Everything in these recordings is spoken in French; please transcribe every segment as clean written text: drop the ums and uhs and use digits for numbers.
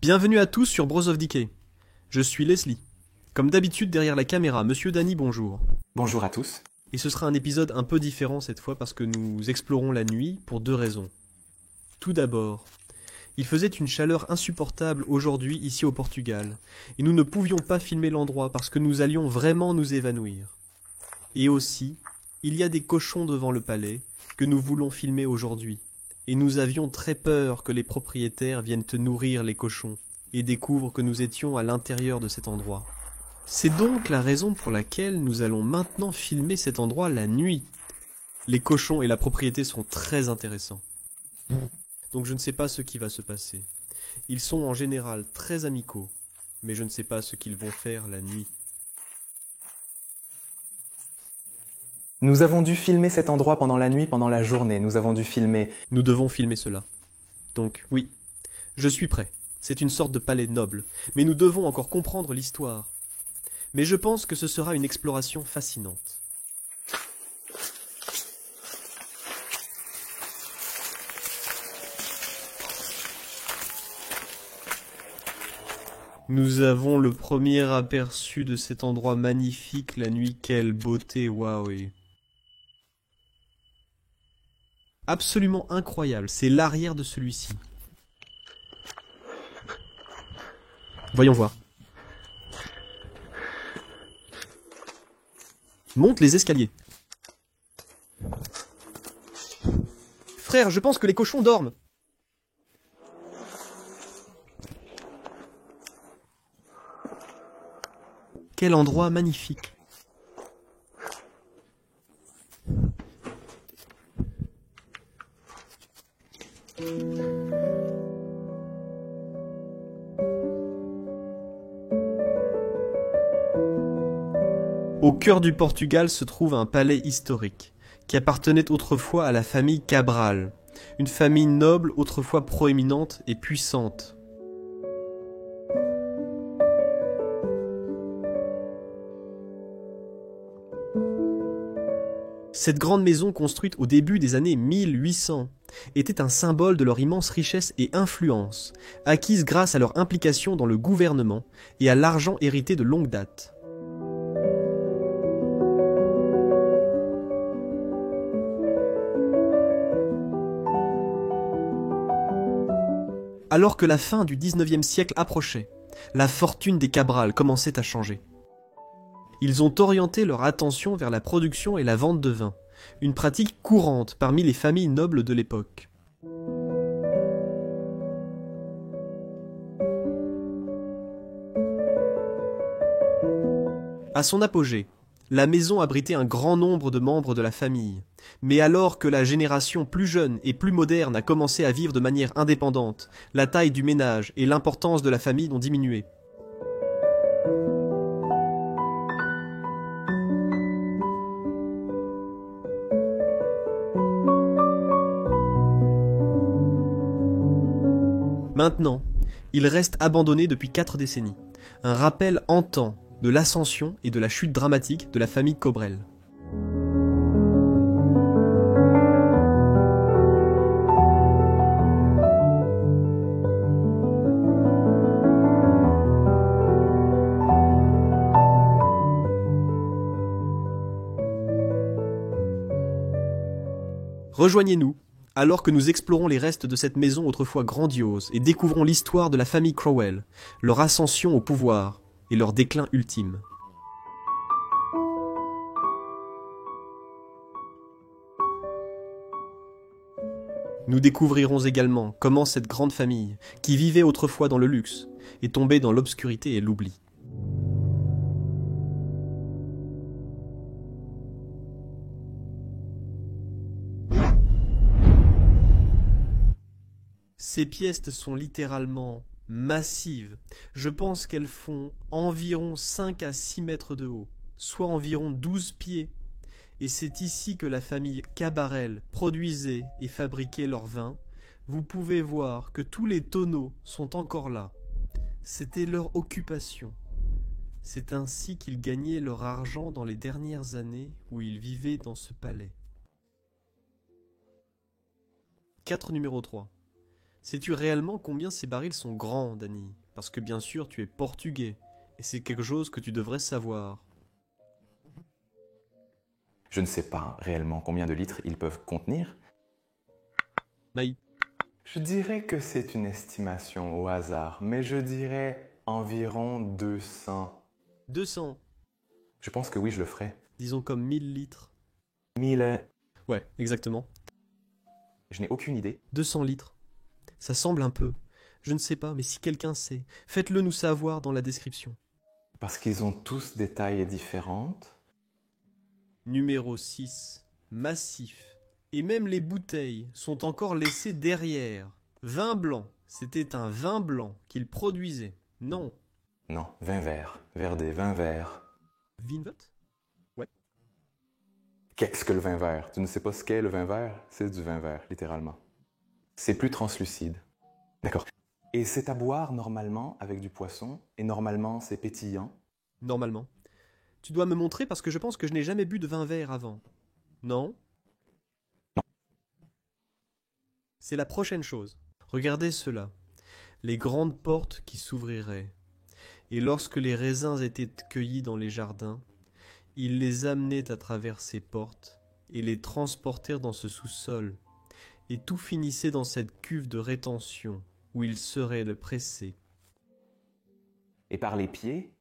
Bienvenue à tous sur Bros of Decay. Je suis Leslie. Comme d'habitude derrière la caméra, Monsieur Danny, bonjour. Bonjour à tous. Et ce sera un épisode un peu différent cette fois parce que nous explorons la nuit pour deux raisons. Tout d'abord, il faisait une chaleur insupportable aujourd'hui ici au Portugal, et nous ne pouvions pas filmer l'endroit parce que nous allions vraiment nous évanouir. Et aussi, il y a des cochons devant le palais que nous voulons filmer aujourd'hui, et nous avions très peur que les propriétaires viennent nourrir les cochons et découvrent que nous étions à l'intérieur de cet endroit. C'est donc la raison pour laquelle nous allons maintenant filmer cet endroit la nuit. Les cochons et la propriété sont très intéressants. Donc je ne sais pas ce qui va se passer. Ils sont en général très amicaux, mais je ne sais pas ce qu'ils vont faire la nuit. Nous avons dû filmer cet endroit pendant la nuit, pendant la journée. Nous avons dû filmer. Nous devons filmer cela. Donc oui, je suis prêt. C'est une sorte de palais noble, mais nous devons encore comprendre l'histoire. Mais je pense que ce sera une exploration fascinante. Nous avons le premier aperçu de cet endroit magnifique la nuit. Quelle beauté, waouh! Absolument incroyable, c'est l'arrière de celui-ci. Voyons voir. Monte les escaliers. Frère, je pense que les cochons dorment. Quel endroit magnifique. Au cœur du Portugal se trouve un palais historique, qui appartenait autrefois à la famille Cabral, une famille noble autrefois proéminente et puissante. Cette grande maison construite au début des années 1800 était un symbole de leur immense richesse et influence, acquise grâce à leur implication dans le gouvernement et à l'argent hérité de longue date. Alors que la fin du XIXe siècle approchait, la fortune des Cabral commençait à changer. Ils ont orienté leur attention vers la production et la vente de vin, une pratique courante parmi les familles nobles de l'époque. À son apogée, la maison abritait un grand nombre de membres de la famille, mais alors que la génération plus jeune et plus moderne a commencé à vivre de manière indépendante, la taille du ménage et l'importance de la famille ont diminué. Maintenant, il reste abandonné depuis 4 décennies, un rappel hantant de l'ascension et de la chute dramatique de la famille Cobrel. Rejoignez-nous alors que nous explorons les restes de cette maison autrefois grandiose et découvrons l'histoire de la famille Crowell, leur ascension au pouvoir et leur déclin ultime. Nous découvrirons également comment cette grande famille, qui vivait autrefois dans le luxe, est tombée dans l'obscurité et l'oubli. Ces pièces sont littéralement massives. Je pense qu'elles font environ 5 à 6 mètres de haut, soit environ 12 pieds. Et c'est ici que la famille Cabarel produisait et fabriquait leur vin. Vous pouvez voir que tous les tonneaux sont encore là. C'était leur occupation. C'est ainsi qu'ils gagnaient leur argent dans les dernières années où ils vivaient dans ce palais. 4 numéro 3. Sais-tu réellement combien ces barils sont grands, Danny? Parce que bien sûr, tu es portugais, et c'est quelque chose que tu devrais savoir. Je ne sais pas réellement combien de litres ils peuvent contenir. Maï, Je dirais que c'est une estimation au hasard, mais je dirais environ 200. 200, Je pense que oui, je le ferai. disons comme 1000 litres. 1000. Ouais, exactement. Je n'ai aucune idée. 200 litres. Ça semble un peu. Je ne sais pas, mais si quelqu'un sait, faites-le nous savoir dans la description. Parce qu'ils ont tous des tailles différentes. Numéro 6. Massif. Et même les bouteilles sont encore laissées derrière. Vin blanc. C'était un vin blanc qu'il produisait. Non. Non, vin vert. Verdé, vin vert. Vinvot? Ouais. Qu'est-ce que le vin vert? Tu ne sais pas ce qu'est le vin vert? C'est du vin vert, littéralement. C'est plus translucide. D'accord. Et c'est à boire normalement avec du poisson, et normalement c'est pétillant. Normalement. Tu dois me montrer parce que je pense que je n'ai jamais bu de vin vert avant. Non? C'est la prochaine chose. Regardez cela. Les grandes portes qui s'ouvriraient. Et lorsque les raisins étaient cueillis dans les jardins, ils les amenaient à travers ces portes et les transportèrent dans ce sous-sol. Et tout finissait dans cette cuve de rétention où ils seraient pressés. Et par les pieds?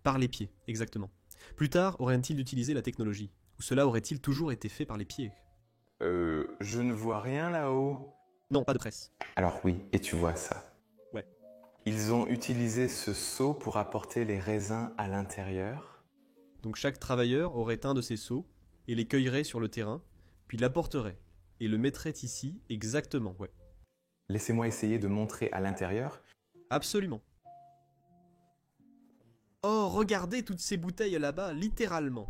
Par les pieds, exactement. Plus tard, auraient-ils utilisé la technologie? Ou cela aurait-il toujours été fait par les pieds? Je ne vois rien là-haut. Non, pas de presse. Alors oui, et tu vois ça. Ouais. Ils ont utilisé ce seau pour apporter les raisins à l'intérieur. Donc chaque travailleur aurait un de ces seaux et les cueillerait sur le terrain, puis l'apporterait et le mettrait ici exactement, ouais. Laissez-moi essayer de montrer à l'intérieur. Absolument. Oh, regardez toutes ces bouteilles là-bas, littéralement.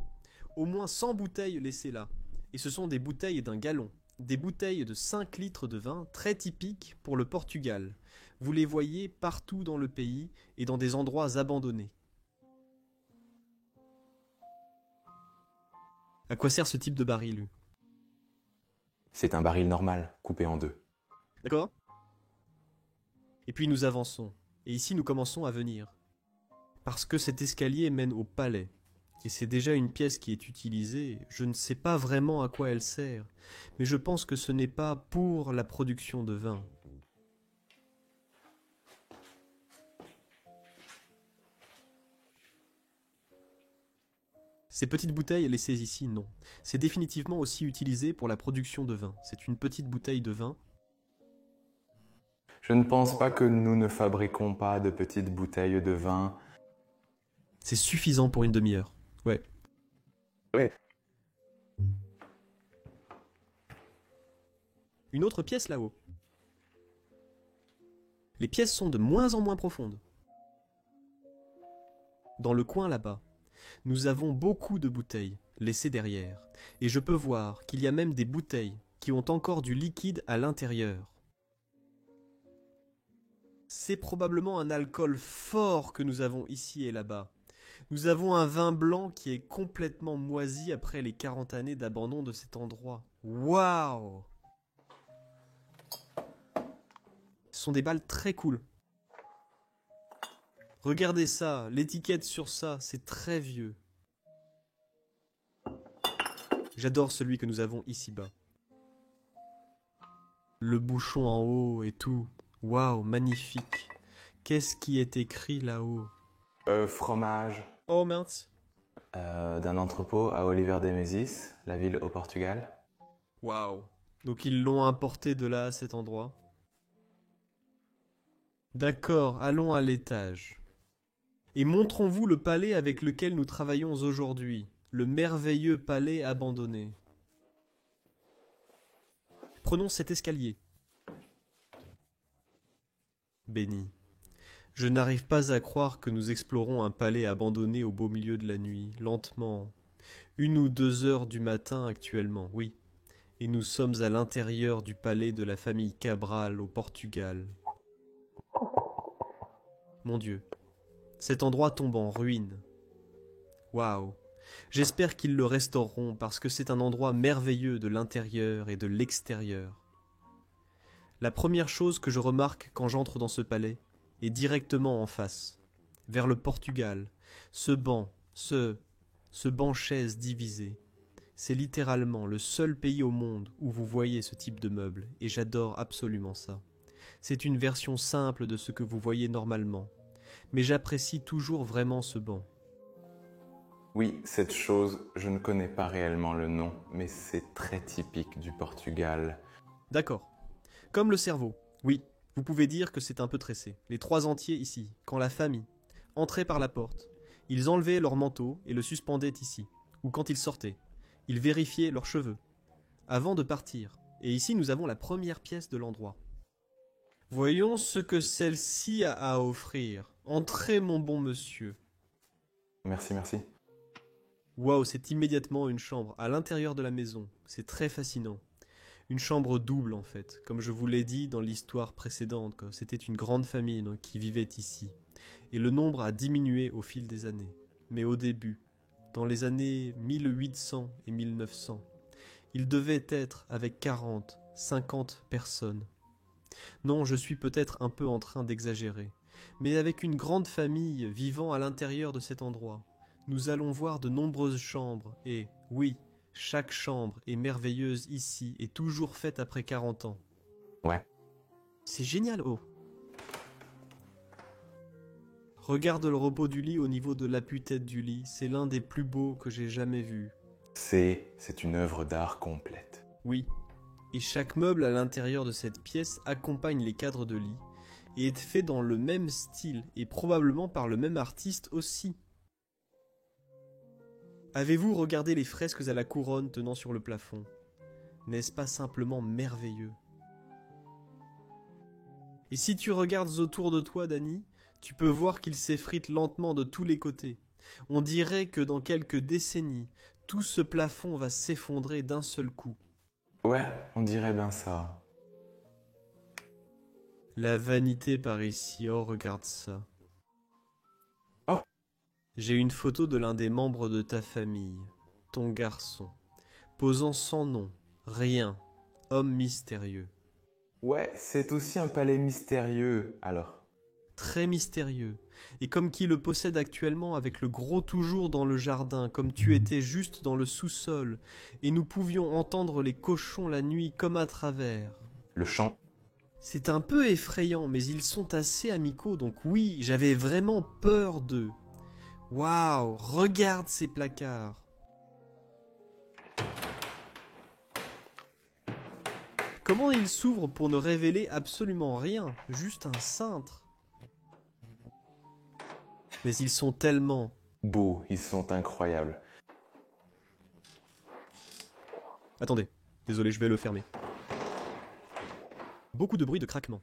Au moins 100 bouteilles laissées là. Et ce sont des bouteilles d'un gallon. Des bouteilles de 5 litres de vin, très typiques pour le Portugal. Vous les voyez partout dans le pays et dans des endroits abandonnés. À quoi sert ce type de baril? C'est un baril normal, coupé en deux. D'accord? Et puis nous avançons. Et ici nous commençons à venir. Parce que cet escalier mène au palais. Et c'est déjà une pièce qui est utilisée. Je ne sais pas vraiment à quoi elle sert. Mais je pense que ce n'est pas pour la production de vin. Ces petites bouteilles laissées ici, non. C'est définitivement aussi utilisé pour la production de vin. C'est une petite bouteille de vin. Je ne pense pas que nous ne fabriquons pas de petites bouteilles de vin. C'est suffisant pour une demi-heure. Ouais. Ouais. Une autre pièce là-haut. Les pièces sont de moins en moins profondes. Dans le coin là-bas, nous avons beaucoup de bouteilles laissées derrière. Et je peux voir qu'il y a même des bouteilles qui ont encore du liquide à l'intérieur. C'est probablement un alcool fort que nous avons ici et là-bas. Nous avons un vin blanc qui est complètement moisi après les 40 années d'abandon de cet endroit. Waouh! Ce sont des balles très cool. Regardez ça, l'étiquette sur ça, c'est très vieux. J'adore celui que nous avons ici-bas. Le bouchon en haut et tout. Waouh, magnifique. Qu'est-ce qui est écrit là-haut? Fromage. Oh mince. D'un entrepôt à Oliver de Mezis, la ville au Portugal. Waouh. Donc ils l'ont importé de là à cet endroit. D'accord, allons à l'étage. Et montrons-vous le palais avec lequel nous travaillons aujourd'hui. Le merveilleux palais abandonné. Prenons cet escalier. Béni. Je n'arrive pas à croire que nous explorons un palais abandonné au beau milieu de la nuit, lentement. 1 ou 2 heures du matin actuellement, oui. Et nous sommes à l'intérieur du palais de la famille Cabral au Portugal. Mon Dieu, cet endroit tombe en ruine. Waouh. J'espère qu'ils le restaureront parce que c'est un endroit merveilleux de l'intérieur et de l'extérieur. La première chose que je remarque quand j'entre dans ce palais est directement en face, vers le Portugal, ce banc-chaise divisé. C'est littéralement le seul pays au monde où vous voyez ce type de meuble, et j'adore absolument ça. C'est une version simple de ce que vous voyez normalement, mais j'apprécie toujours vraiment ce banc. Oui, cette chose, je ne connais pas réellement le nom, mais c'est très typique du Portugal. D'accord. Comme le cerveau. Oui, vous pouvez dire que c'est un peu tressé. Les trois entiers ici, quand la famille entrait par la porte, ils enlevaient leur manteau et le suspendaient ici. Ou quand ils sortaient, ils vérifiaient leurs cheveux, avant de partir. Et ici, nous avons la première pièce de l'endroit. Voyons ce que celle-ci a à offrir. Entrez, mon bon monsieur. Merci, merci. Waouh, c'est immédiatement une chambre à l'intérieur de la maison. C'est très fascinant. Une chambre double en fait, comme je vous l'ai dit dans l'histoire précédente, quoi. C'était une grande famille donc, qui vivait ici. Et le nombre a diminué au fil des années. Mais au début, dans les années 1800 et 1900, il devait être avec 40, 50 personnes. Non, je suis peut-être un peu en train d'exagérer, mais avec une grande famille vivant à l'intérieur de cet endroit, nous allons voir de nombreuses chambres et, oui, chaque chambre est merveilleuse ici et toujours faite après 40 ans. Ouais. C'est génial, oh. Regarde le repos du lit au niveau de l'appui-tête du lit, c'est l'un des plus beaux que j'ai jamais vus. C'est une œuvre d'art complète. Oui. Et chaque meuble à l'intérieur de cette pièce accompagne les cadres de lit et est fait dans le même style et probablement par le même artiste aussi. Avez-vous regardé les fresques à la couronne tenant sur le plafond? N'est-ce pas simplement merveilleux? Et si tu regardes autour de toi, Danny, tu peux voir qu'il s'effrite lentement de tous les côtés. On dirait que dans quelques décennies, tout ce plafond va s'effondrer d'un seul coup. Ouais, on dirait bien ça. La vanité par ici, oh regarde ça. Oh. J'ai une photo de l'un des membres de ta famille, ton garçon, posant sans nom, rien, homme mystérieux. Ouais, c'est aussi un palais mystérieux, alors. Très mystérieux, et comme qui le possède actuellement avec le gros toujours dans le jardin, comme tu étais juste dans le sous-sol, et nous pouvions entendre les cochons la nuit comme à travers. Le chant. C'est un peu effrayant, mais ils sont assez amicaux, donc oui, j'avais vraiment peur d'eux. Waouh, regarde ces placards. Comment ils s'ouvrent pour ne révéler absolument rien, juste un cintre. Mais ils sont tellement... Beaux, ils sont incroyables. Attendez, désolé, je vais le fermer. Beaucoup de bruit de craquement.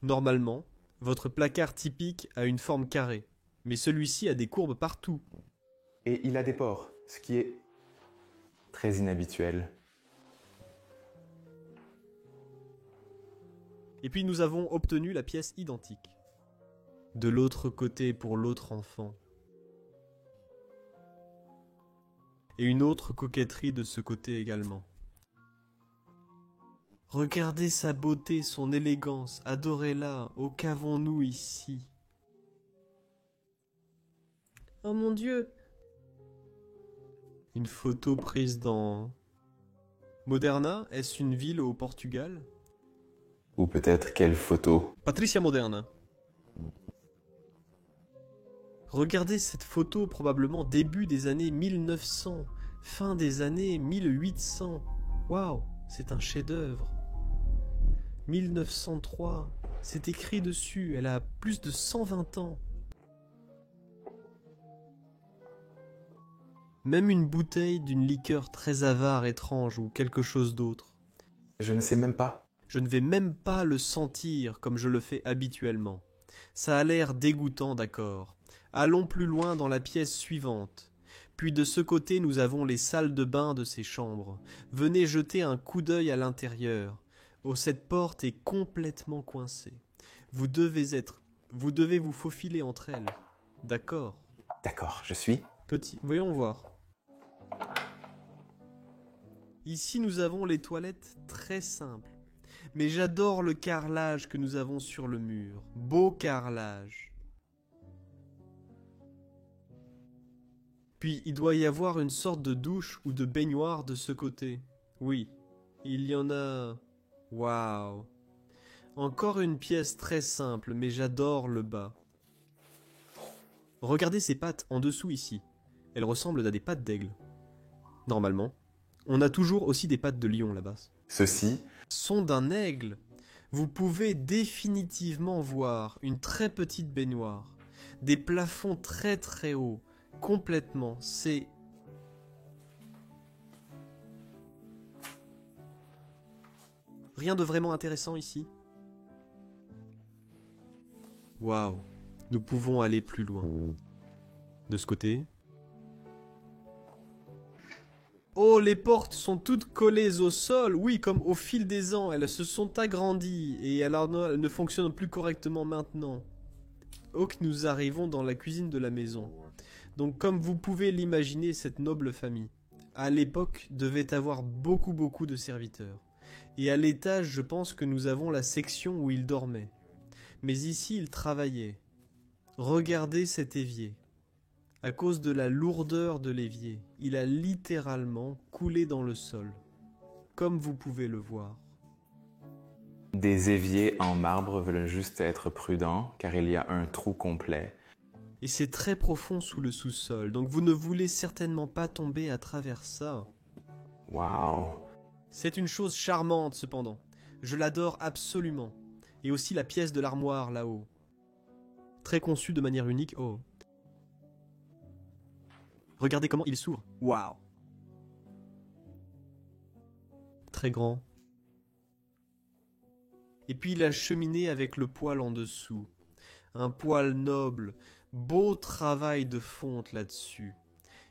Normalement, votre placard typique a une forme carrée, mais celui-ci a des courbes partout. Et il a des pores, ce qui est très inhabituel. Et puis nous avons obtenu la pièce identique. De l'autre côté pour l'autre enfant. Et une autre coquetterie de ce côté également. Regardez sa beauté, son élégance, adorez-la, oh qu'avons-nous ici? Oh mon Dieu! Une photo prise dans... Moderna, est-ce une ville au Portugal? Ou peut-être quelle photo. Patricia Moderna. Regardez cette photo, probablement début des années 1900, fin des années 1800. Waouh, c'est un chef-d'œuvre. 1903, c'est écrit dessus, elle a plus de 120 ans. Même une bouteille d'une liqueur très avare, étrange ou quelque chose d'autre. Je ne sais même pas. Je ne vais même pas le sentir comme je le fais habituellement. Ça a l'air dégoûtant, d'accord. Allons plus loin dans la pièce suivante. Puis de ce côté, nous avons les salles de bain de ces chambres. Venez jeter un coup d'œil à l'intérieur. Oh, cette porte est complètement coincée. Vous devez vous faufiler entre elles. D'accord. D'accord, je suis. Petit, voyons voir. Ici, nous avons les toilettes très simples. Mais j'adore le carrelage que nous avons sur le mur. Beau carrelage. Puis il doit y avoir une sorte de douche ou de baignoire de ce côté. Oui, il y en a... Waouh. Encore une pièce très simple, mais j'adore le bas. Regardez ces pattes en dessous ici. Elles ressemblent à des pattes d'aigle. Normalement. On a toujours aussi des pattes de lion là-bas. Ceux-ci Sont d'un aigle. Vous pouvez définitivement voir une très petite baignoire. Des plafonds très très hauts. Complètement. C'est... Rien de vraiment intéressant ici. Waouh. Nous pouvons aller plus loin. De ce côté. Oh, les portes sont toutes collées au sol. Oui, comme au fil des ans, elles se sont agrandies. Et alors elles ne fonctionnent plus correctement maintenant. Oh, que nous arrivons dans la cuisine de la maison. Donc comme vous pouvez l'imaginer, cette noble famille, à l'époque, devait avoir beaucoup de serviteurs. Et à l'étage, je pense que nous avons la section où ils dormaient. Mais ici, ils travaillaient. Regardez cet évier. À cause de la lourdeur de l'évier, il a littéralement coulé dans le sol. Comme vous pouvez le voir. des éviers en marbre veulent juste être prudents, car il y a un trou complet. Et c'est très profond sous le sous-sol, donc vous ne voulez certainement pas tomber à travers ça. Waouh! C'est une chose charmante cependant. Je l'adore absolument. Et aussi la pièce de l'armoire là-haut. Très conçue de manière unique. Oh. Regardez comment il s'ouvre. Waouh. Très grand. Et puis la cheminée avec le poêle en dessous. Un poêle noble. Beau travail de fonte là-dessus.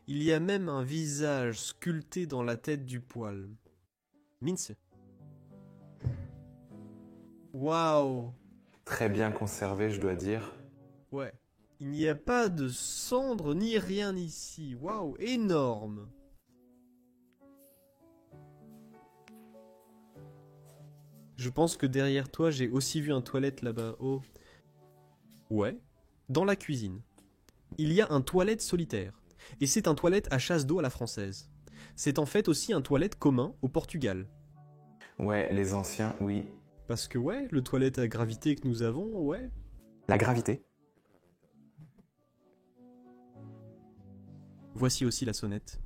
Il y a même un visage sculpté dans la tête du poêle. Mince. Waouh. Très bien conservé, je dois dire. Ouais. Il n'y a pas de cendre ni rien ici. Waouh, énorme. Je pense que derrière toi, j'ai aussi vu un toilette là-bas. Oh. Ouais. Dans la cuisine. Il y a un toilette solitaire. Et c'est un toilette à chasse d'eau à la française. C'est en fait aussi un toilette commun au Portugal. Ouais, les anciens, oui. Parce que ouais, le toilette à gravité que nous avons, ouais. La gravité. Voici aussi la sonnette.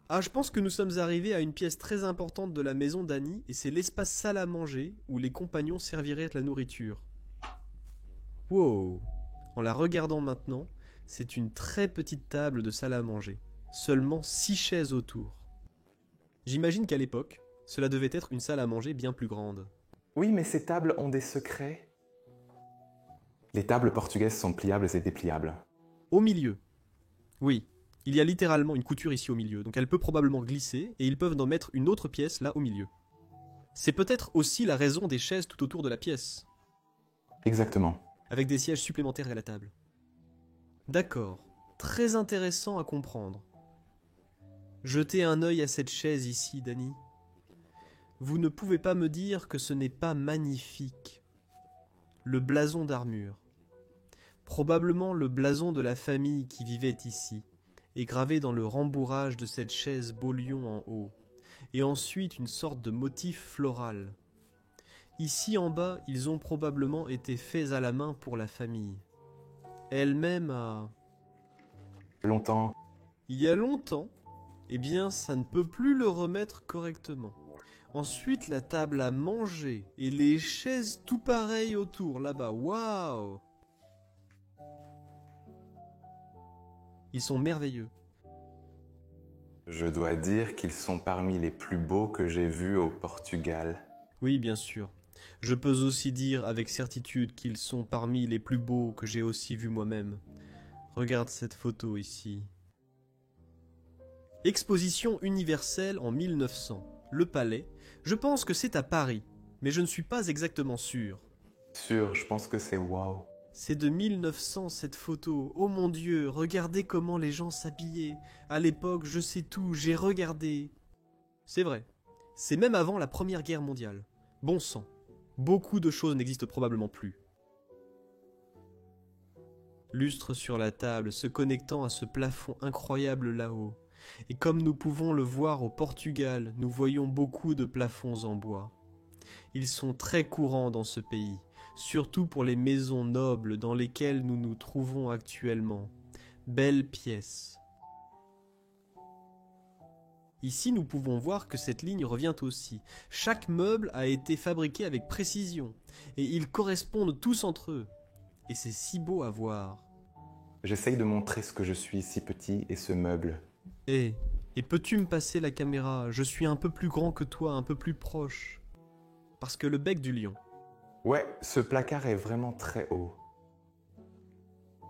Ah, je pense que nous sommes arrivés à une pièce très importante de la maison d'Annie, et c'est l'espace salle à manger, où les compagnons serviraient la nourriture. Wow. En la regardant maintenant, c'est une très petite table de salle à manger. Seulement 6 chaises autour. J'imagine qu'à l'époque, cela devait être une salle à manger bien plus grande. Oui, mais ces tables ont des secrets. Les tables portugaises sont pliables et dépliables. Au milieu. Oui, il y a littéralement une couture ici au milieu, donc elle peut probablement glisser, et ils peuvent en mettre une autre pièce là au milieu. C'est peut-être aussi la raison des chaises tout autour de la pièce, Exactement. avec des sièges supplémentaires à la table. D'accord, très intéressant à comprendre. Jetez un œil à cette chaise ici, Dani. Vous ne pouvez pas me dire que ce n'est pas magnifique. Le blason d'armure. Probablement le blason de la famille qui vivait ici, est gravé dans le rembourrage de cette chaise beau lion en haut, et ensuite une sorte de motif floral. Ici en bas, ils ont probablement été faits à la main pour la famille. Elle-même a... Longtemps. Il y a longtemps, eh bien ça ne peut plus le remettre correctement. Ensuite la table à manger, et les chaises tout pareilles autour, là-bas, waouh! Ils sont merveilleux. Je dois dire qu'ils sont parmi les plus beaux que j'ai vus au Portugal. Oui, bien sûr. Je peux aussi dire avec certitude qu'ils sont parmi les plus beaux que j'ai aussi vus moi-même. Regarde cette photo ici. Exposition universelle en 1900. Le Palais. Je pense que c'est à Paris, mais je ne suis pas exactement sûr. Sûr, je pense que c'est waouh. C'est de 1900 cette photo. Oh mon Dieu, regardez comment les gens s'habillaient. À l'époque, je sais tout, j'ai regardé. C'est vrai. C'est même avant la Première Guerre mondiale. Bon sang. Beaucoup de choses n'existent probablement plus. Lustre sur la table, se connectant à ce plafond incroyable là-haut. Et comme nous pouvons le voir au Portugal, nous voyons beaucoup de plafonds en bois. Ils sont très courants dans ce pays, surtout pour les maisons nobles dans lesquelles nous nous trouvons actuellement. Belles pièces. Ici, nous pouvons voir que cette ligne revient aussi. Chaque meuble a été fabriqué avec précision, et ils correspondent tous entre eux. Et c'est si beau à voir. J'essaye de montrer ce que je suis si petit et ce meuble. Et peux-tu me passer la caméra? Je suis un peu plus grand que toi, un peu plus proche. Parce que le bec du lion. Ouais, ce placard est vraiment très haut.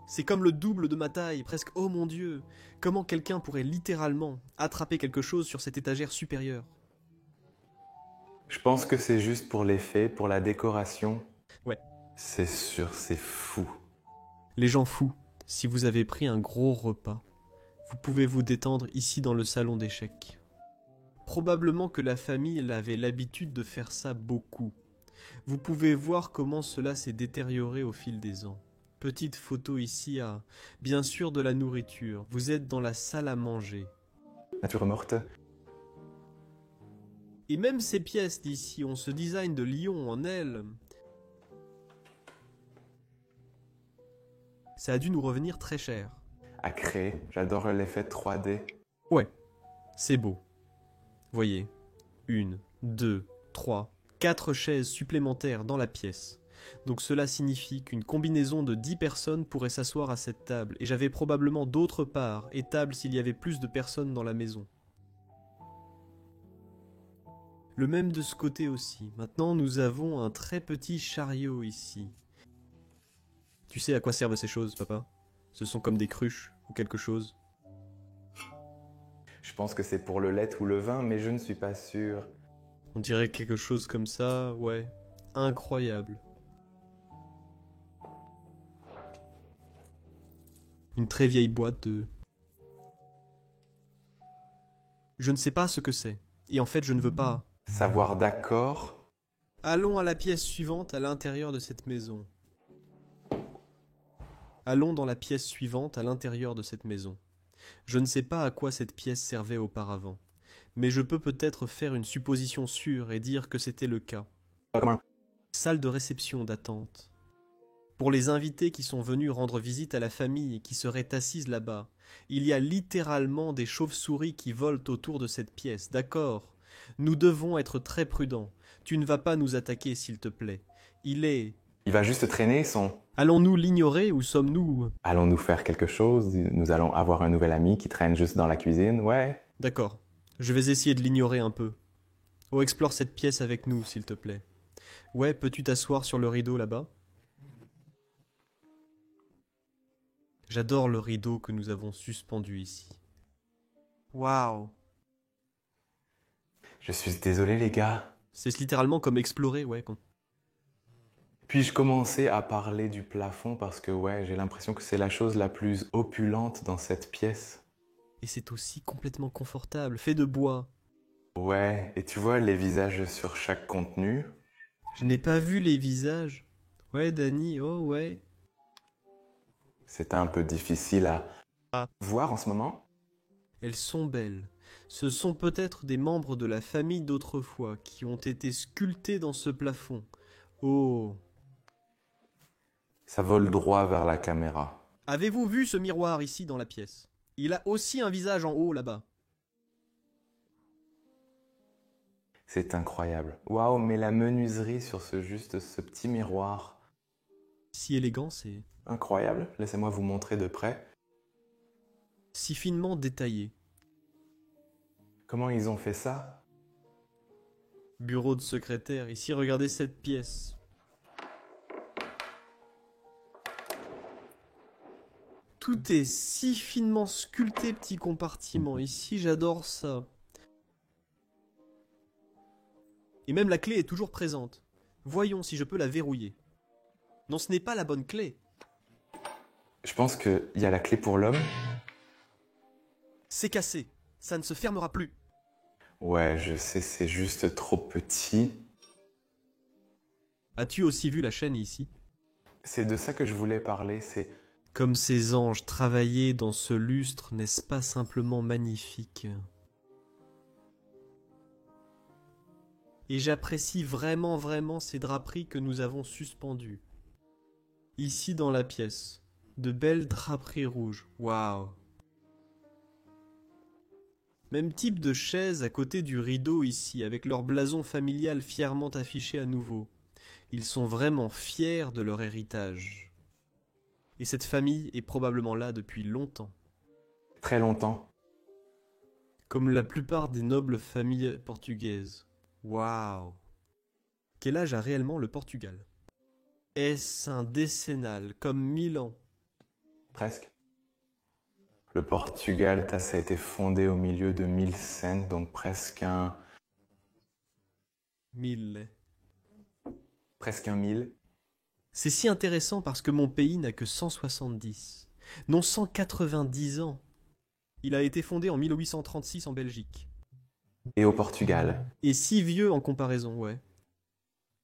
C'est comme le double de ma taille, presque oh mon Dieu. Comment quelqu'un pourrait littéralement attraper quelque chose sur cette étagère supérieure? Je pense que c'est juste pour l'effet, pour la décoration. Ouais. C'est sûr, c'est fou. Les gens fous, si vous avez pris un gros repas, vous pouvez vous détendre ici dans le salon d'échecs. Probablement que la famille avait l'habitude de faire ça beaucoup. Vous pouvez voir comment cela s'est détérioré au fil des ans. Petite photo ici à, bien sûr, de la nourriture. Vous êtes dans la salle à manger. Nature morte. Et même ces pièces d'ici ont ce design de lion en elles. Ça a dû nous revenir très cher. À créer, j'adore l'effet 3D. Ouais, c'est beau. Voyez, 1, 2, 3, 4 chaises supplémentaires dans la pièce. Donc cela signifie qu'une combinaison de 10 personnes pourrait s'asseoir à cette table, et j'avais probablement d'autre part, et table s'il y avait plus de personnes dans la maison. Le même de ce côté aussi. Maintenant nous avons un très petit chariot ici. Tu sais à quoi servent ces choses, papa? Ce sont comme des cruches, ou quelque chose. Je pense que c'est pour le lait ou le vin, mais je ne suis pas sûr. On dirait quelque chose comme ça, ouais. Incroyable. Une très vieille boîte de... Je ne sais pas ce que c'est. Et en fait, je ne veux pas. Savoir d'accord. Allons à la pièce suivante à l'intérieur de cette maison. Allons dans la pièce suivante à l'intérieur de cette maison. Je ne sais pas à quoi cette pièce servait auparavant. Mais je peux peut-être faire une supposition sûre et dire que c'était le cas. Salle de réception d'attente. Pour les invités qui sont venus rendre visite à la famille et qui seraient assises là-bas, il y a littéralement des chauves-souris qui volent autour de cette pièce, d'accord? Nous devons être très prudents. Tu ne vas pas nous attaquer, s'il te plaît. Il va juste traîner son... Allons-nous l'ignorer ou sommes-nous... Allons-nous faire quelque chose? Nous allons avoir un nouvel ami qui traîne juste dans la cuisine, ouais. D'accord. Je vais essayer de l'ignorer un peu. Oh, explore cette pièce avec nous, s'il te plaît. Ouais, peux-tu t'asseoir sur le rideau là-bas? J'adore le rideau que nous avons suspendu ici. Waouh! Je suis désolé, les gars. C'est littéralement comme explorer, ouais. Puis-je commencer à parler du plafond parce que, ouais, j'ai l'impression que c'est la chose la plus opulente dans cette pièce. Et c'est aussi complètement confortable, fait de bois. Ouais, et tu vois les visages sur chaque contenu? Je n'ai pas vu les visages. Ouais, Dani, oh ouais. C'est un peu difficile à voir en ce moment. Elles sont belles. Ce sont peut-être des membres de la famille d'autrefois qui ont été sculptés dans ce plafond. Oh! Ça vole droit vers la caméra. Avez-vous vu ce miroir ici dans la pièce? Il a aussi un visage en haut là-bas. C'est incroyable. Waouh, mais la menuiserie sur ce petit miroir. Si élégant, c'est... Incroyable. Laissez-moi vous montrer de près. Si finement détaillé. Comment ils ont fait ça? Bureau de secrétaire. Ici, regardez cette pièce. Tout est si finement sculpté, petit compartiment. Ici, j'adore ça. Et même la clé est toujours présente. Voyons si je peux la verrouiller. Non, ce n'est pas la bonne clé. Je pense qu'il y a la clé pour l'homme. C'est cassé. Ça ne se fermera plus. Ouais, je sais, c'est juste trop petit. As-tu aussi vu la chaîne ici? C'est de ça que je voulais parler, c'est... Comme ces anges travaillaient dans ce lustre, n'est-ce pas simplement magnifique? Et j'apprécie vraiment ces draperies que nous avons suspendues. Ici dans la pièce, de belles draperies rouges, waouh! Même type de chaise à côté du rideau ici, avec leur blason familial fièrement affiché à nouveau. Ils sont vraiment fiers de leur héritage. Et cette famille est probablement là depuis longtemps. Très longtemps. Comme la plupart des nobles familles portugaises. Waouh! Quel âge a réellement le Portugal? Est-ce un décennal, comme 1000 ans? Presque. Le Portugal, ça a été fondé au milieu de 1100, donc Mille. presque un 1000. C'est si intéressant parce que mon pays n'a que 170, non 190 ans. Il a été fondé en 1836 en Belgique. Et au Portugal, Et si vieux en comparaison, ouais.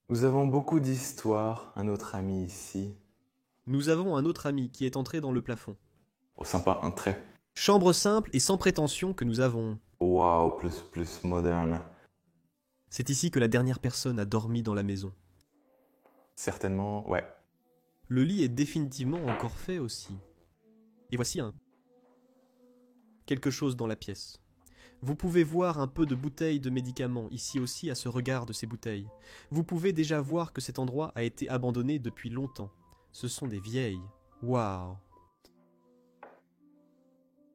nous avons beaucoup d'histoires. Un autre ami ici. Nous avons un autre ami qui est entré dans le plafond. Oh, sympa, un trait. Chambre simple et sans prétention que nous avons. Waouh, plus moderne. C'est ici que la dernière personne a dormi dans la maison. Certainement, ouais. Le lit est définitivement encore fait aussi. Et voici quelque chose dans la pièce. Vous pouvez voir un peu de bouteilles de médicaments ici aussi à ce regard de ces bouteilles. Vous pouvez déjà voir que cet endroit a été abandonné depuis longtemps. Ce sont des vieilles. Waouh!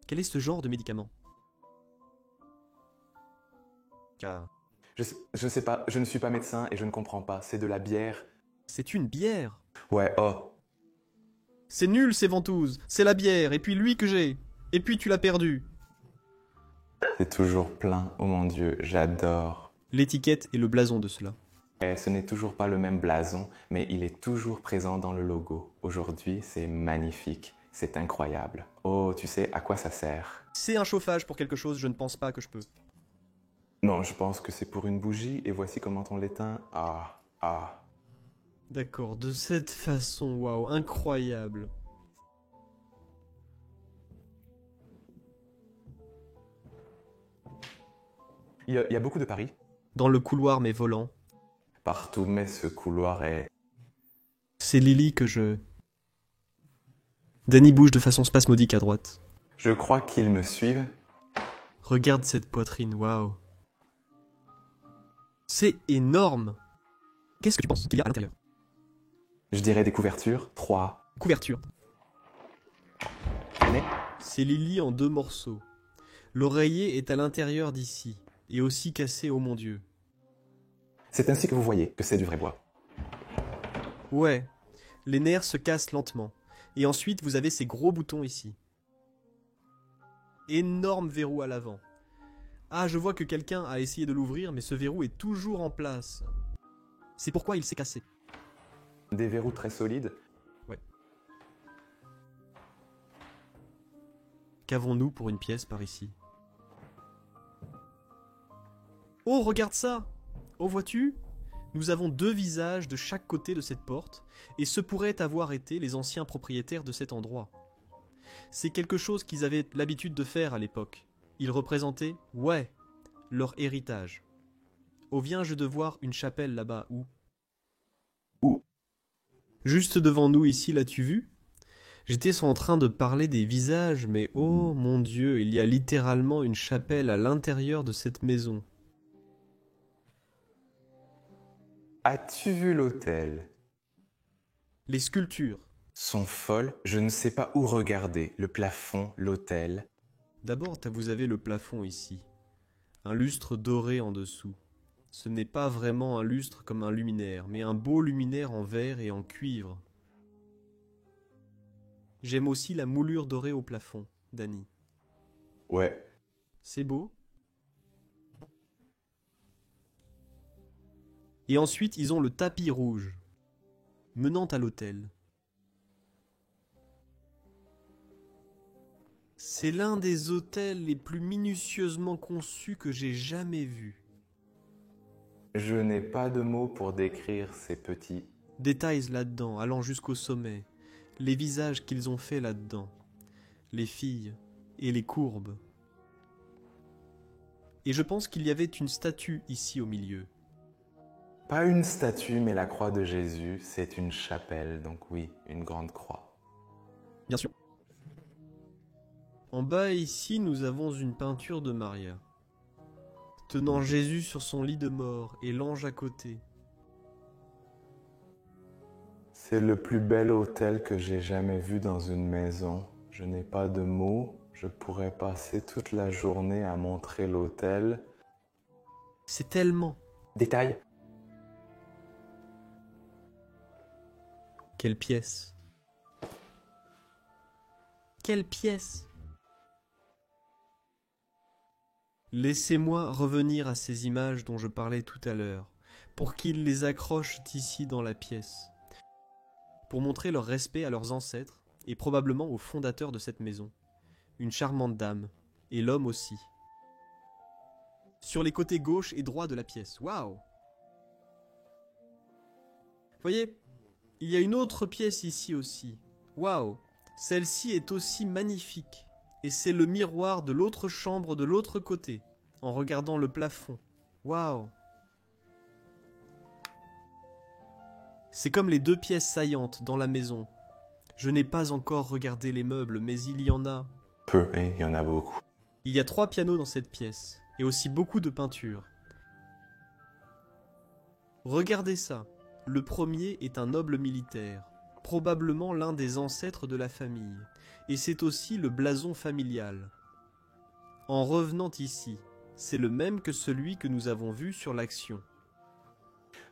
Quel est ce genre de médicament? Car Je sais pas, je ne suis pas médecin et je ne comprends pas. C'est de la bière. c'est une bière. Ouais, oh. C'est nul ces ventouses. C'est la bière. Et puis lui que j'ai. Et puis tu l'as perdu. C'est toujours plein. Oh mon Dieu, j'adore. L'étiquette et le blason de cela. Et ce n'est toujours pas le même blason, mais il est toujours présent dans le logo. Aujourd'hui, c'est magnifique. C'est incroyable. Oh, tu sais à quoi ça sert? C'est un chauffage pour quelque chose, je ne pense pas que je peux. Non, je pense que c'est pour une bougie et voici comment on l'éteint. Ah. D'accord, de cette façon, waouh, incroyable. Il y a beaucoup de paris Dans le couloir mais volant. partout, mais ce couloir est... C'est Lily que je... Danny bouge de façon spasmodique à droite. Je crois qu'ils me suivent. Regarde cette poitrine, waouh. C'est énorme. Qu'est-ce que tu penses qu'il y a à l'intérieur? Je dirais des couvertures. 3. Couverture. Mais C'est Lily en 2 morceaux. L'oreiller est à l'intérieur d'ici, et aussi cassé, oh mon Dieu. c'est ainsi que vous voyez que c'est du vrai bois. Ouais, les nerfs se cassent lentement. Et ensuite, vous avez ces gros boutons ici. Énorme verrou à l'avant. Ah, je vois que quelqu'un a essayé de l'ouvrir, mais ce verrou est toujours en place. C'est pourquoi il s'est cassé. Des verrous très solides. Ouais. Qu'avons-nous pour une pièce par ici? Oh, regarde ça! Oh, vois-tu? Nous avons 2 visages de chaque côté de cette porte, et ce pourraient avoir été les anciens propriétaires de cet endroit. C'est quelque chose qu'ils avaient l'habitude de faire à l'époque. Ils représentaient, ouais, leur héritage. Oh, viens-je de voir une chapelle là-bas, où? Où? Juste devant nous ici, l'as-tu vu? J'étais en train de parler des visages, mais oh mon Dieu, il y a littéralement une chapelle à l'intérieur de cette maison. As-tu vu l'hôtel? Les sculptures. Sont folles. Je ne sais pas où regarder. Le plafond, l'hôtel. D'abord, vous avez le plafond ici. Un lustre doré en dessous. Ce n'est pas vraiment un lustre comme un luminaire, mais un beau luminaire en verre et en cuivre. J'aime aussi la moulure dorée au plafond, Danny. Ouais. C'est beau. Et ensuite, ils ont le tapis rouge, menant à l'hôtel. C'est l'un des autels les plus minutieusement conçus que j'ai jamais vus. Je n'ai pas de mots pour décrire ces petits... Détails là-dedans, allant jusqu'au sommet. Les visages qu'ils ont faits là-dedans. Les filles et les courbes. Et je pense qu'il y avait une statue ici au milieu. Pas une statue, mais la croix de Jésus, c'est une chapelle, donc oui, une grande croix. Bien sûr. En bas ici, nous avons une peinture de Maria, tenant Jésus sur son lit de mort et l'ange à côté. C'est le plus bel autel que j'ai jamais vu dans une maison. Je n'ai pas de mots, je pourrais passer toute la journée à montrer l'autel. C'est tellement... Détail. Quelle pièce! Quelle pièce! Laissez-moi revenir à ces images dont je parlais tout à l'heure, pour qu'ils les accrochent ici dans la pièce, pour montrer leur respect à leurs ancêtres et probablement au fondateur de cette maison, une charmante dame, et l'homme aussi. Sur les côtés gauche et droit de la pièce, waouh! Voyez, il y a une autre pièce ici aussi, waouh! Celle-ci est aussi magnifique. Et c'est le miroir de l'autre chambre de l'autre côté, en regardant le plafond. Waouh! C'est comme les deux pièces saillantes dans la maison. Je n'ai pas encore regardé les meubles, mais il y en a. Peu, et il y en a beaucoup. Il y a 3 pianos dans cette pièce, et aussi beaucoup de peintures. Regardez ça. Le premier est un noble militaire, probablement l'un des ancêtres de la famille. Et c'est aussi le blason familial. En revenant ici, c'est le même que celui que nous avons vu sur l'Action.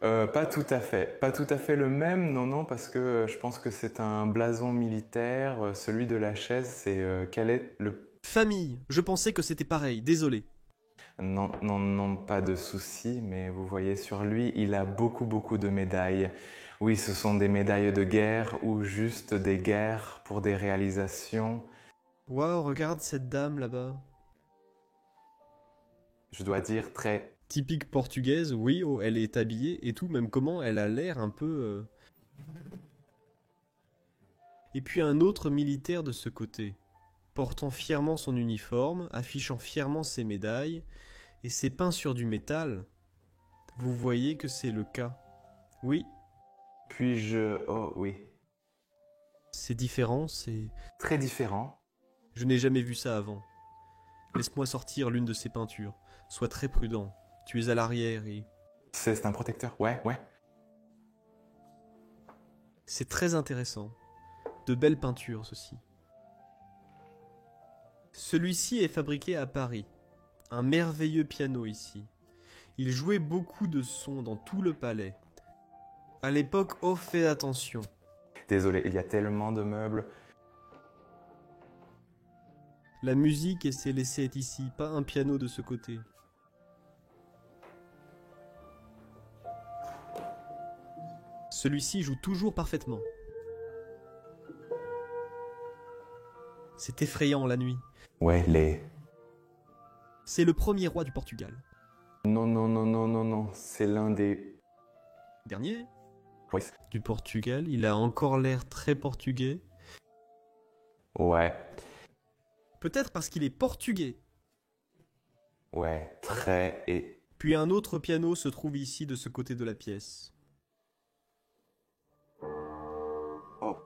Pas tout à fait. Pas tout à fait le même, non, parce que je pense que c'est un blason militaire. Celui de la chaise, c'est quel est le... Famille, je pensais que c'était pareil, désolé. Non, pas de souci, mais vous voyez sur lui, il a beaucoup de médailles. Oui, ce sont des médailles de guerre ou juste des guerres pour des réalisations. Waouh, regarde cette dame là-bas. Je dois dire très... Typique portugaise, oui, oh, elle est habillée et tout, même comment elle a l'air un peu... Et puis un autre militaire de ce côté, portant fièrement son uniforme, affichant fièrement ses médailles, et ses peints sur du métal. Vous voyez que c'est le cas. Oui. Puis-je... Oh oui. C'est différent, c'est... Très différent. Je n'ai jamais vu ça avant. Laisse-moi sortir l'une de ces peintures. Sois très prudent. Tu es à l'arrière et... C'est un protecteur, ouais. C'est très intéressant. De belles peintures, ceci. Celui-ci est fabriqué à Paris. Un merveilleux piano ici. Il jouait beaucoup de sons dans tout le palais. À l'époque, oh, fais attention. Désolé, il y a tellement de meubles. La musique et ses laissés est ici, pas un piano de ce côté. Celui-ci joue toujours parfaitement. C'est effrayant la nuit. Ouais, les... C'est le premier roi du Portugal. Non, c'est l'un des... Dernier Oui. du Portugal, il a encore l'air très portugais. Ouais. Peut-être parce qu'il est portugais. Ouais, très et... Puis un autre piano se trouve ici de ce côté de la pièce. Oh.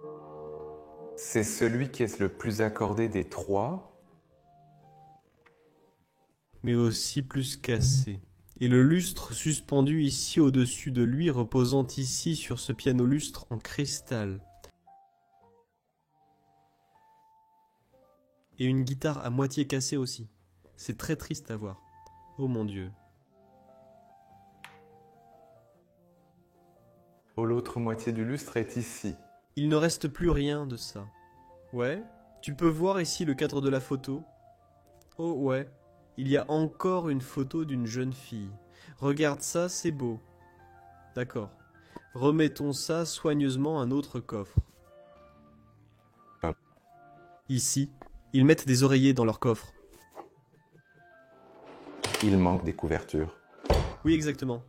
C'est celui qui est le plus accordé des 3. Mais aussi plus cassé. Et le lustre suspendu ici au-dessus de lui, reposant ici sur ce piano lustre en cristal. Et une guitare à moitié cassée aussi. C'est très triste à voir. Oh mon Dieu. Oh, l'autre moitié du lustre est ici. Il ne reste plus rien de ça. Ouais, tu peux voir ici le cadre de la photo. Oh ouais, il y a encore une photo d'une jeune fille. Regarde ça, c'est beau. D'accord. Remettons ça soigneusement à un autre coffre. Ah. Ici, Ils mettent des oreillers dans leur coffre. Il manque des couvertures. Oui, exactement.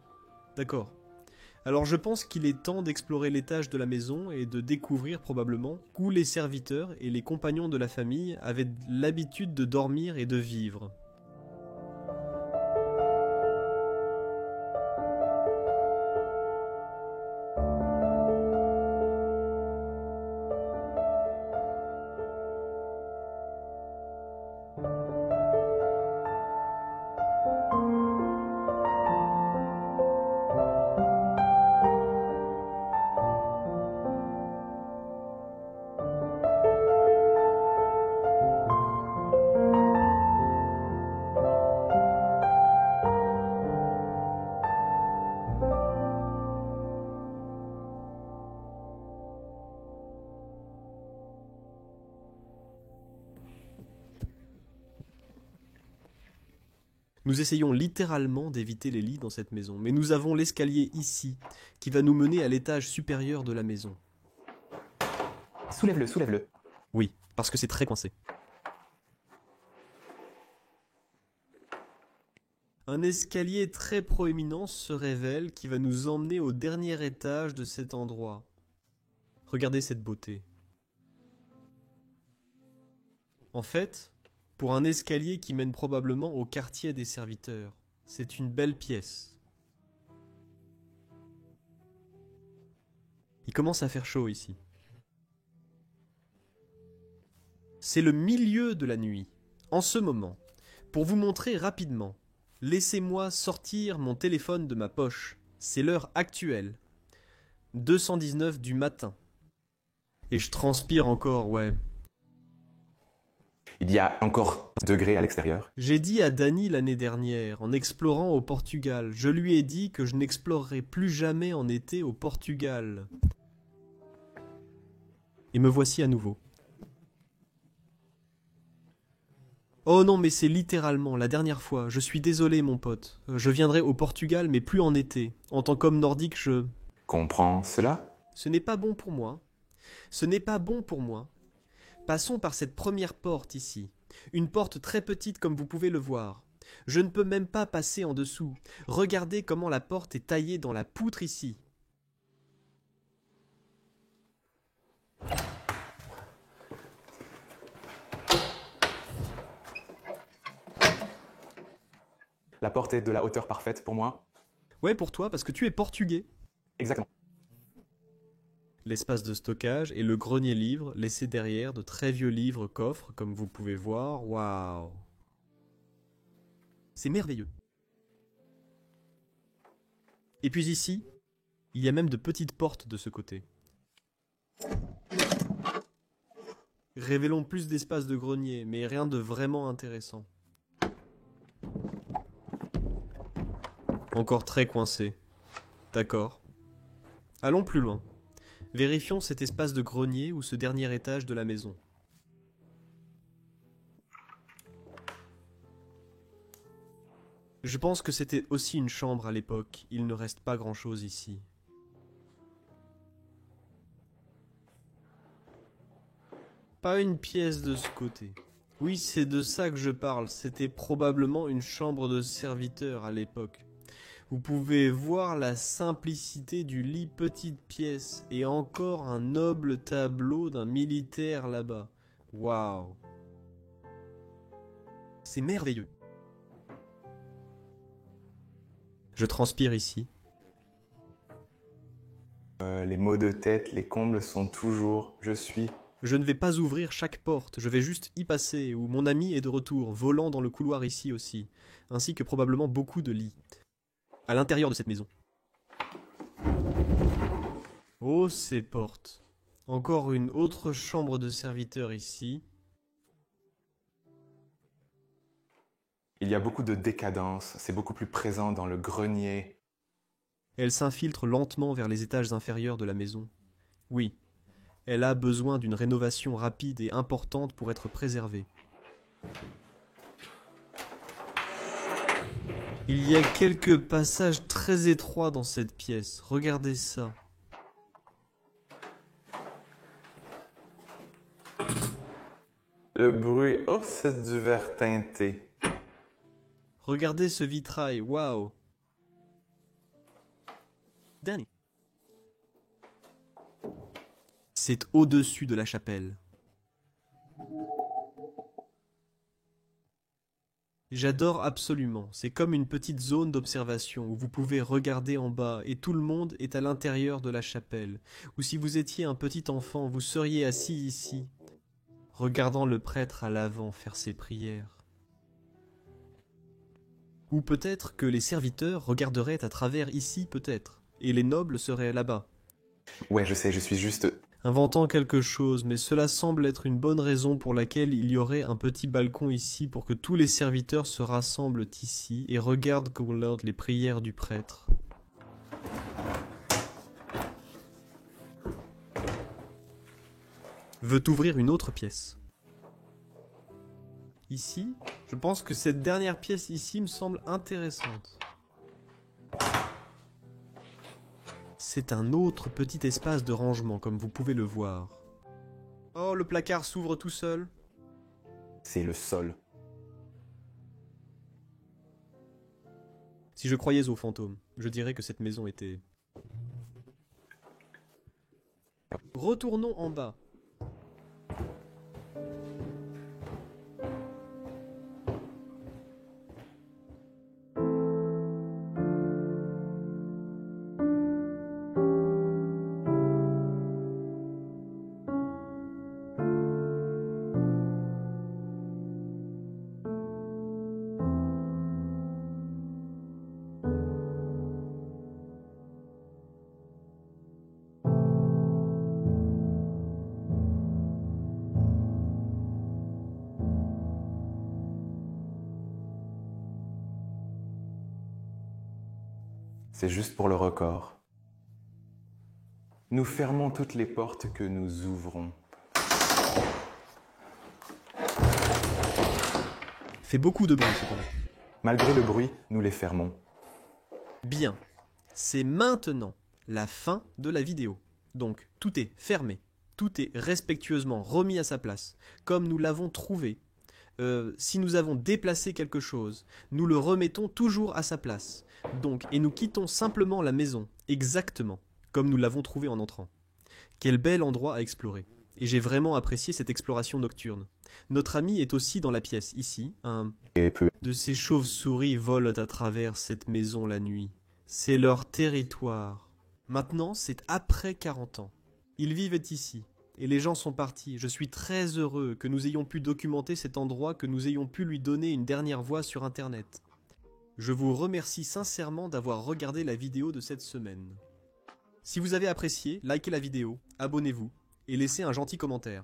D'accord. Alors je pense qu'il est temps d'explorer l'étage de la maison et de découvrir probablement où les serviteurs et les compagnons de la famille avaient l'habitude de dormir et de vivre. Nous essayons littéralement d'éviter les lits dans cette maison, mais nous avons l'escalier ici, qui va nous mener à l'étage supérieur de la maison. Soulève-le, soulève-le. Oui, parce que c'est très coincé. Un escalier très proéminent se révèle qui va nous emmener au dernier étage de cet endroit. Regardez cette beauté. En fait, pour un escalier qui mène probablement au quartier des serviteurs, c'est une belle pièce. Il commence à faire chaud ici. C'est le milieu de la nuit. En ce moment, pour vous montrer rapidement, laissez-moi sortir mon téléphone de ma poche. C'est l'heure actuelle. 219 du matin. Et je transpire encore, ouais. Il y a encore degrés à l'extérieur. J'ai dit à Dany l'année dernière, en explorant au Portugal, je lui ai dit que je n'explorerai plus jamais en été au Portugal. Et me voici à nouveau. Oh non, mais c'est littéralement la dernière fois. Je suis désolé, mon pote. Je viendrai au Portugal, mais plus en été. En tant qu'homme nordique, Comprends cela? Ce n'est pas bon pour moi. Ce n'est pas bon pour moi. Passons par cette première porte ici. Une porte très petite comme vous pouvez le voir. Je ne peux même pas passer en dessous. Regardez comment la porte est taillée dans la poutre ici. La porte est de la hauteur parfaite pour moi. Ouais, pour toi, parce que tu es portugais. Exactement. L'espace de stockage et le grenier livre laissé derrière de très vieux livres coffres, comme vous pouvez voir. Waouh! C'est merveilleux. Et puis ici, il y a même de petites portes de ce côté. Révélons plus d'espace de grenier, mais rien de vraiment intéressant. Encore très coincé. D'accord. Allons plus loin. Vérifions cet espace de grenier ou ce dernier étage de la maison. Je pense que c'était aussi une chambre à l'époque. Il ne reste pas grand-chose ici. Pas une pièce de ce côté. Oui, c'est de ça que je parle. C'était probablement une chambre de serviteur à l'époque. Vous pouvez voir la simplicité du lit, petite pièce, et encore un noble tableau d'un militaire là-bas. Waouh! C'est merveilleux. Je transpire ici. Les maux de tête, les combles sont toujours... Je suis... Je ne vais pas ouvrir chaque porte, je vais juste y passer, où mon ami est de retour, volant dans le couloir ici aussi, ainsi que probablement beaucoup de lits. À l'intérieur de cette maison. Oh, ces portes. Encore une autre chambre de serviteur ici. Il y a beaucoup de décadence, c'est beaucoup plus présent dans le grenier. Elle s'infiltre lentement vers les étages inférieurs de la maison. Oui, elle a besoin d'une rénovation rapide et importante pour être préservée. Il y a quelques passages très étroits dans cette pièce. Regardez ça. Le bruit, oh, c'est du verre teinté. Regardez ce vitrail, waouh. Danny. C'est au-dessus de la chapelle. J'adore absolument, c'est comme une petite zone d'observation où vous pouvez regarder en bas et tout le monde est à l'intérieur de la chapelle. Ou si vous étiez un petit enfant, vous seriez assis ici, regardant le prêtre à l'avant faire ses prières. Ou peut-être que les serviteurs regarderaient à travers ici peut-être, et les nobles seraient là-bas. Ouais, je sais, je suis juste... Inventant quelque chose, mais cela semble être une bonne raison pour laquelle il y aurait un petit balcon ici pour que tous les serviteurs se rassemblent ici et regardent comme l'ordre les prières du prêtre. Veut ouvrir une autre pièce. Ici, je pense que cette dernière pièce ici me semble intéressante. C'est un autre petit espace de rangement, comme vous pouvez le voir. Oh, le placard s'ouvre tout seul. C'est le sol. Si je croyais aux fantômes, je dirais que cette maison était... Retournons en bas. C'est juste pour le record. Nous fermons toutes les portes que nous ouvrons. Fait beaucoup de bruit cependant. Malgré le bruit, nous les fermons. Bien. C'est maintenant la fin de la vidéo. Donc tout est fermé. Tout est respectueusement remis à sa place, comme nous l'avons trouvé. Si nous avons déplacé quelque chose, nous le remettons toujours à sa place. Donc, et nous quittons simplement la maison, exactement, comme nous l'avons trouvé en entrant. Quel bel endroit à explorer. Et j'ai vraiment apprécié cette exploration nocturne. Notre ami est aussi dans la pièce, ici. Un de ces chauves-souris volent à travers cette maison la nuit. C'est leur territoire. Maintenant, c'est après 40 ans. Ils vivent ici. Et les gens sont partis. Je suis très heureux que nous ayons pu documenter cet endroit, que nous ayons pu lui donner une dernière voix sur Internet. Je vous remercie sincèrement d'avoir regardé la vidéo de cette semaine. Si vous avez apprécié, likez la vidéo, abonnez-vous et laissez un gentil commentaire.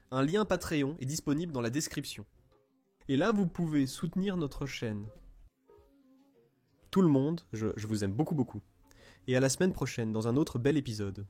Un lien Patreon est disponible dans la description. Et là, vous pouvez soutenir notre chaîne. Tout le monde, je vous aime beaucoup beaucoup. Et à la semaine prochaine dans un autre bel épisode.